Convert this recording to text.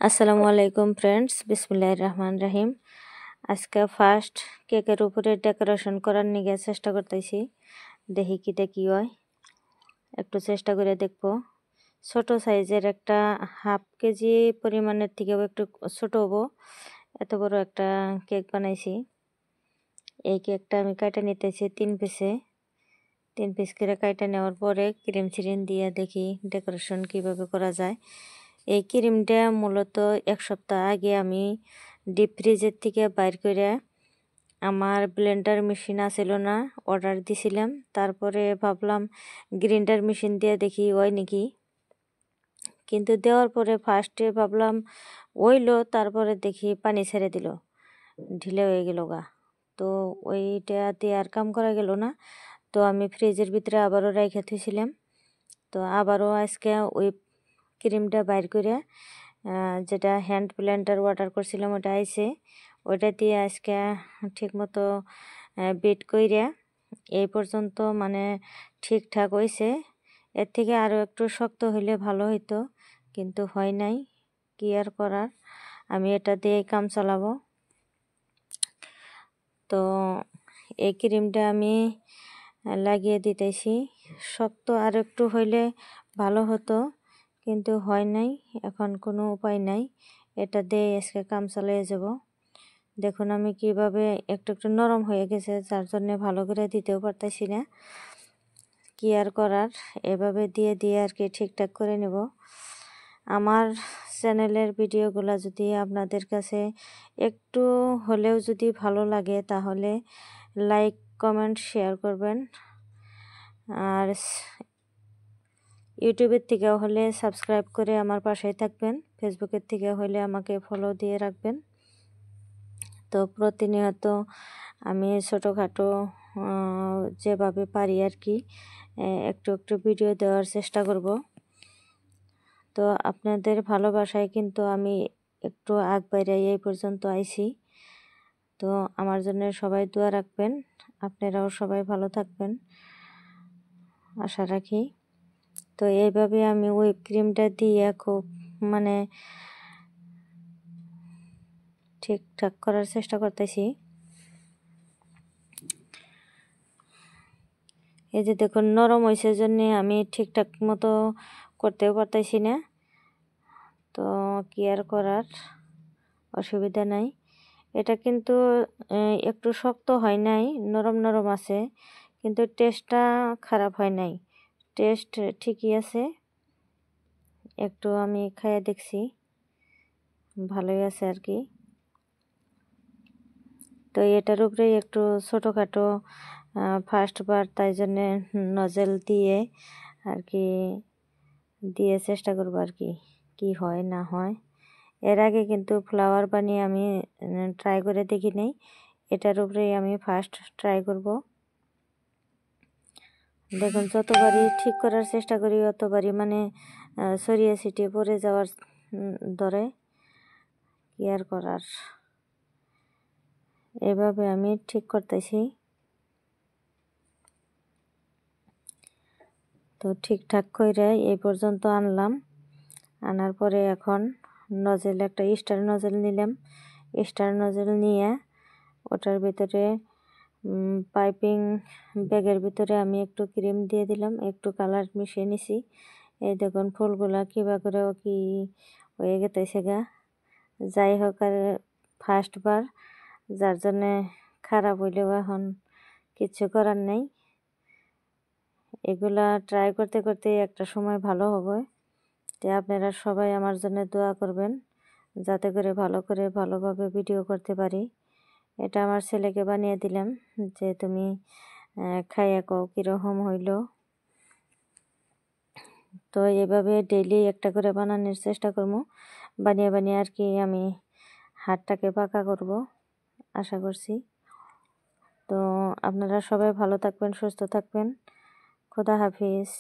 আসসালামু আলাইকুম ফ্রেন্ডস, বিসমিল্লাহির রহমান রহিম। আজকে ফার্স্ট কেকের উপরে ডেকোরেশন করার নিয়ে চেষ্টা করতেছি, দেখি কি হয়, একটু চেষ্টা করে দেখবো। ছোট সাইজের একটা হাফ কেজি পরিমাণের থেকেও একটু ছোট হবো, এত বড় একটা কেক বানাইছি। এই কেকটা আমি কাটা নিতেছি তিন পিস করে কাটা নেওয়ার পরে ক্রিম চিরিম দিয়ে দেখি ডেকোরেশন কিভাবে করা যায়। এই ক্রিমটা মূলত এক সপ্তাহ আগে আমি ডিপ ফ্রিজের থেকে বাইর করে, আমার ব্লেন্ডার মেশিন আসিল না, অর্ডার দিছিলাম। তারপরে ভাবলাম গ্রিন্ডার মেশিন দিয়ে দেখি হয় নাকি, কিন্তু দেওয়ার পরে ফার্স্টে ভাবলাম ওইলো, তারপরে দেখি পানি ছেড়ে দিল, ঢিলে হয়ে গেল গা। তো ওইটা দিয়ে আর কাম করা গেল না। তো আমি ফ্রিজের ভিতরে আবারও রেখে থুইছিলাম। তো আবারও আজকে ওই ক্রিমটা বাইর করে, যেটা হ্যান্ড ব্লেন্ডার অর্ডার করছিলাম ওটা আইছে, ওটা দিয়ে আজকে ঠিক মতো বিট কইরা এই পর্যন্ত মানে ঠিকঠাক হয়েছে। এর থেকে আরও একটু শক্ত হইলে ভালো হইতো, কিন্তু হয় নাই, কি আর করার। আমি এটা দিয়ে কাম চালাবো। তো এই ক্রিমটা আমি লাগিয়ে দিতেছি। শক্ত আর একটু হইলে ভালো হতো, কিন্তু হয় নাই, এখন কোনো উপায় নাই, এটা দিয়ে আজকে কাম চালিয়ে যাব। দেখুন আমি কিভাবে একটু একটু নরম হয়ে গেছে, যার জন্য ভালো করে দিতেও পারতেছি না, কি আর করার। এভাবে দিয়ে দিয়ে আর কি ঠিকঠাক করে নেব। আমার চ্যানেলের ভিডিওগুলো যদি আপনাদের কাছে একটু হলেও যদি ভালো লাগে, তাহলে লাইক কমেন্ট শেয়ার করবেন। আর ইউটিউবের থেকে হলে সাবস্ক্রাইব করে আমার পাশেই থাকবেন, ফেসবুকের থেকে হলে আমাকে ফলো দিয়ে রাখবেন। তো প্রতিনিয়ত আমি ছোটোখাটো যেভাবে পারি আর কি একটু একটু ভিডিও দেওয়ার চেষ্টা করব। তো আপনাদের ভালোবাসায় কিন্তু আমি একটু আগ বাইরে এই পর্যন্ত আইছি। তো আমার জন্য সবাই দোয়া রাখবেন, আপনারাও সবাই ভালো থাকবেন আশা রাখি। তো এইভাবে আমি হুইপ ক্রিমটা দিয়ে খুব মানে ঠিকঠাক করার চেষ্টা করতেছি। এই যে দেখুন নরম হয়েছে জন্য আমি ঠিকঠাক মতো করতেও পারতেছি না। তো কি আর করার, অসুবিধা নাই। এটা কিন্তু একটু শক্ত হয় নাই, নরম নরম আছে, কিন্তু টেস্টটা খারাপ হয় নাই, টেস্ট ঠিকই আছে। একটু আমি খাইয়ে দেখছি, ভালোই আছে আর কি। তো এটার উপরে একটু ছোটোখাটো ফার্স্টবার, তাই জন্যে নজেল দিয়ে আর কি দিয়ে চেষ্টা করবো আর কি হয় না হয়। এর আগে কিন্তু ফ্লাওয়ার বানিয়ে আমি ট্রাই করে দেখি নাই, এটার উপরেই আমি ফার্স্ট ট্রাই করব। দেখুন যতবারই ঠিক করার চেষ্টা করি অতবারই মানে ছড়িয়ে ছিটিয়ে পড়ে যাওয়ার ধরে, কি আর করার। এভাবে আমি ঠিক করতেছি। তো ঠিকঠাক করে এই পর্যন্ত আনলাম, আনার পরে এখন নজেল একটা স্টার নজেল নিলাম। স্টার নজেল নিয়ে ওটার ভিতরে পাইপিং ব্যাগের ভিতরে আমি একটু ক্রিম দিয়ে দিলাম, একটু কালার মিশিয়ে নিছি। এই দেখুন ফুলগুলা কিবা করে কি হয়ে গেতেছে গা। যাই হোক, আর ফার্স্টবার, যার জন্যে খারাপ হইলেও এখন কিছু করার নেই। এগুলা ট্রাই করতে করতে একটা সময় ভালো হবে। তো আপনারা সবাই আমার জন্য দোয়া করবেন, যাতে করে ভালোভাবে ভিডিও করতে পারি। এটা আমার ছেলেকে বানিয়ে দিলাম, যে তুমি খাইয়া কও কীরকম হইল। তো এভাবে ডেইলি একটা করে বানানোর চেষ্টা করবো, বানিয়ে বানিয়ে আর কি আমি হাতটাকে পাকা করব আশা করছি। তো আপনারা সবাই ভালো থাকবেন, সুস্থ থাকবেন। খোদা হাফিজ।